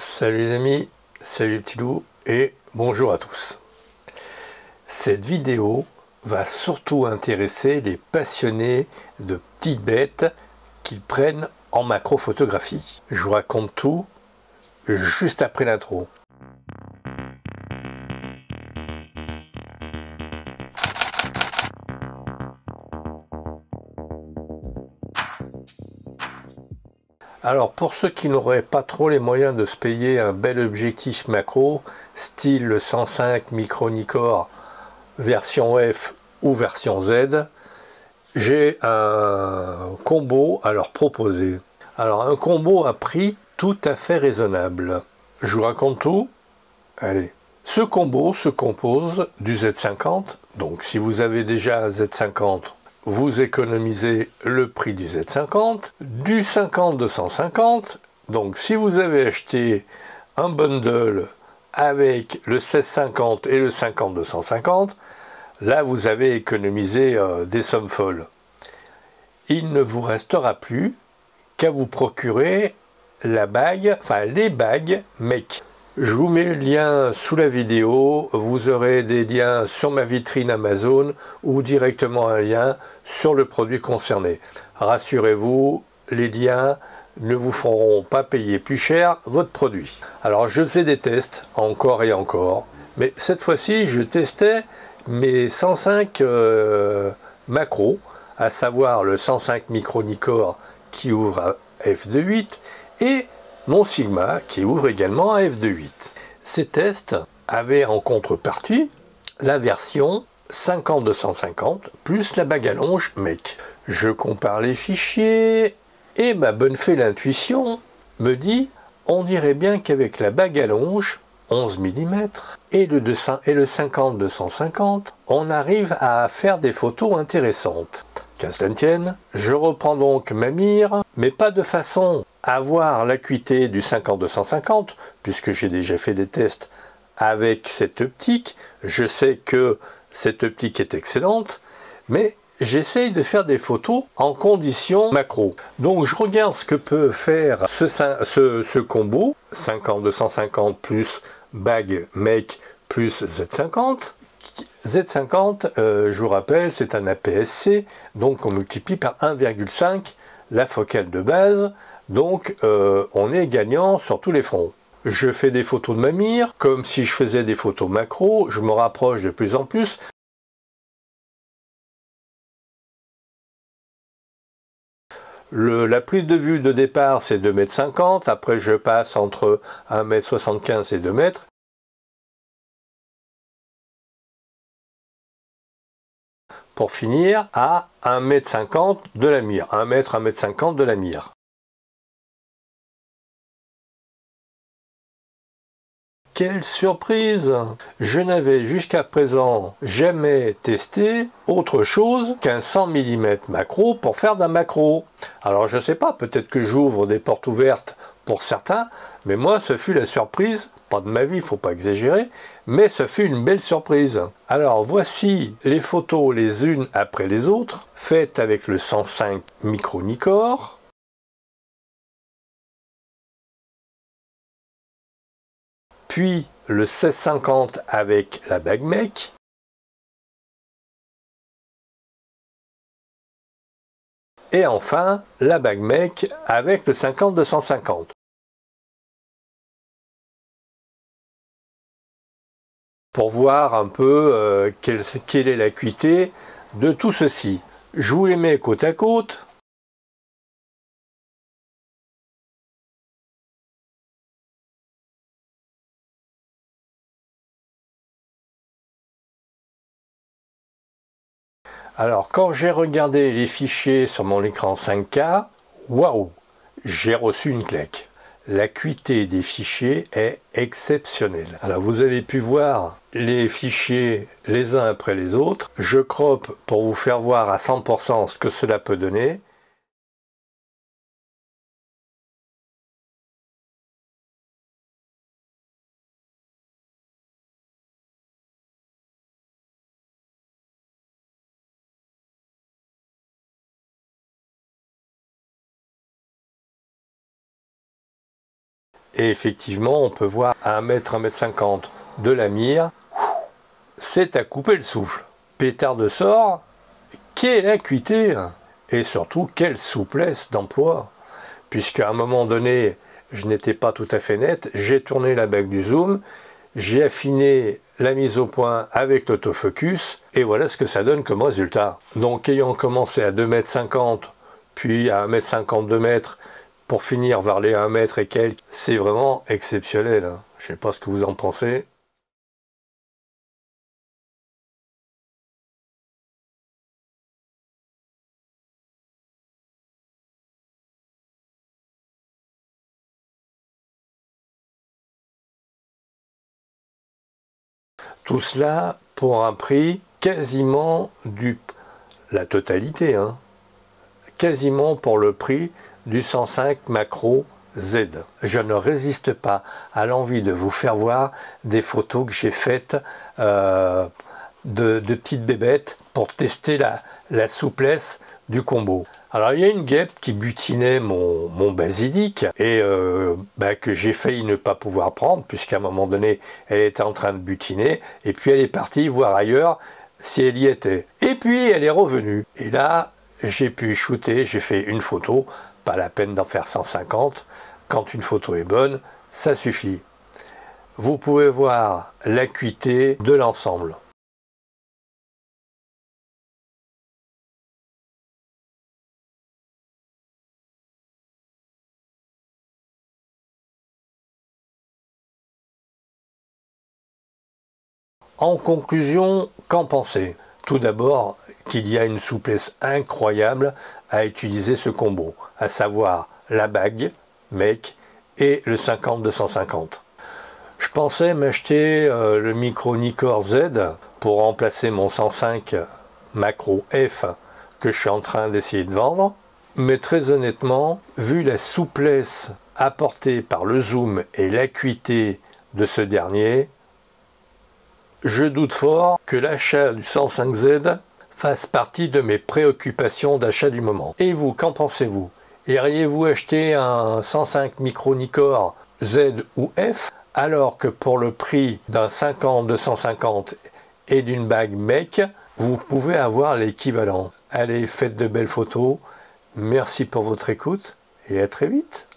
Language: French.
Salut les amis, salut les petits loups et bonjour à tous. Cette vidéo va surtout intéresser les passionnés de petites bêtes qu'ils prennent en macrophotographie. Je vous raconte tout juste après l'intro. Alors pour ceux qui n'auraient pas trop les moyens de se payer un bel objectif macro, style le 105 micro Nikkor version F ou version Z, j'ai un combo à leur proposer. Alors un combo à prix tout à fait raisonnable. Je vous raconte tout. Allez. Ce combo se compose du Z50. Donc si vous avez déjà un Z50, vous économisez le prix du Z50, du 50-250. Donc si vous avez acheté un bundle avec le 1650 et le 50-250, là vous avez économisé des sommes folles. Il ne vous restera plus qu'à vous procurer la bague, enfin les bagues Make. Je vous mets le lien sous la vidéo, vous aurez des liens sur ma vitrine Amazon ou directement un lien sur le produit concerné. Rassurez-vous, les liens ne vous feront pas payer plus cher votre produit. Alors je faisais des tests encore et encore, mais cette fois-ci je testais mes 105 macros, à savoir le 105 micro Nikkor qui ouvre à f2.8 et mon Sigma qui ouvre également à f2.8. Ces tests avaient en contrepartie la version 50-250 plus la bague à longe Make. Je compare les fichiers et ma bonne fée l'intuition me dit on dirait bien qu'avec la bague à longe 11 mm et le 50-250 on arrive à faire des photos intéressantes. Qu'à cela ne tienne, je reprends donc ma mire, mais pas de façon à avoir l'acuité du 50-250, puisque j'ai déjà fait des tests avec cette optique. Je sais que cette optique est excellente, mais j'essaye de faire des photos en conditions macro. Donc je regarde ce que peut faire ce combo, 50-250 plus bague Make plus Z50. Z50, je vous rappelle, c'est un APS-C, donc on multiplie par 1,5 la focale de base, donc on est gagnant sur tous les fronts. Je fais des photos de ma mire, comme si je faisais des photos macro, je me rapproche de plus en plus. La prise de vue de départ, c'est 2,50 m, après je passe entre 1,75 m et 2 m. Pour finir à 1,50 m de la mire, 1 m, 1,50 m de la mire. Quelle surprise! Je n'avais jusqu'à présent jamais testé autre chose qu'un 100 mm macro pour faire d'un macro. Alors je ne sais pas, peut-être que j'ouvre des portes ouvertes pour certains, mais moi ce fut la surprise, pas de ma vie, il ne faut pas exagérer, mais ce fut une belle surprise. Alors voici les photos les unes après les autres, faites avec le 105 micro Nikkor. Puis le 1650 avec la bague Make, et enfin la bague Make avec le 50-250. Pour voir un peu quelle est l'acuité de tout ceci. Je vous les mets côte à côte. Alors quand j'ai regardé les fichiers sur mon écran 5K, waouh, j'ai reçu une claque. L'acuité des fichiers est exceptionnelle. Alors vous avez pu voir les fichiers les uns après les autres. Je croppe pour vous faire voir à 100% ce que cela peut donner. Et effectivement, on peut voir à 1 mètre, 1 mètre 50 de la mire, c'est à couper le souffle. Pétard de sort, quelle acuité et surtout quelle souplesse d'emploi. Puisqu'à un moment donné, je n'étais pas tout à fait net, j'ai tourné la bague du zoom, j'ai affiné la mise au point avec l'autofocus, et voilà ce que ça donne comme résultat. Donc ayant commencé à 2,50 m, puis à 1,50 m, 2 mètres, pour finir vers les 1 mètre et quelques, c'est vraiment exceptionnel. Je ne sais pas ce que vous en pensez. Tout cela pour un prix quasiment la totalité, quasiment pour le prix du 105 Macro Z. Je ne résiste pas à l'envie de vous faire voir des photos que j'ai faites de petites bébêtes pour tester la souplesse du combo. Alors il y a une guêpe qui butinait mon basilic et que j'ai failli ne pas pouvoir prendre puisqu'à un moment donné elle était en train de butiner et puis elle est partie voir ailleurs si elle y était. Et puis elle est revenue et là j'ai pu shooter, j'ai fait une photo, pas la peine d'en faire 150, quand une photo est bonne, ça suffit. Vous pouvez voir l'acuité de l'ensemble. En conclusion, qu'en penser? Tout d'abord, qu'il y a une souplesse incroyable à utiliser ce combo, à savoir la bague, mec, et le 50-250. Je pensais m'acheter le micro Nikkor Z pour remplacer mon 105 Macro F que je suis en train d'essayer de vendre, mais très honnêtement, vu la souplesse apportée par le zoom et l'acuité de ce dernier, je doute fort que l'achat du 105Z fasse partie de mes préoccupations d'achat du moment. Et vous, qu'en pensez-vous? Iriez-vous acheter un 105 micro Nikkor Z ou F alors que pour le prix d'un 50-250 et d'une bague mec, vous pouvez avoir l'équivalent? Allez, faites de belles photos. Merci pour votre écoute et à très vite.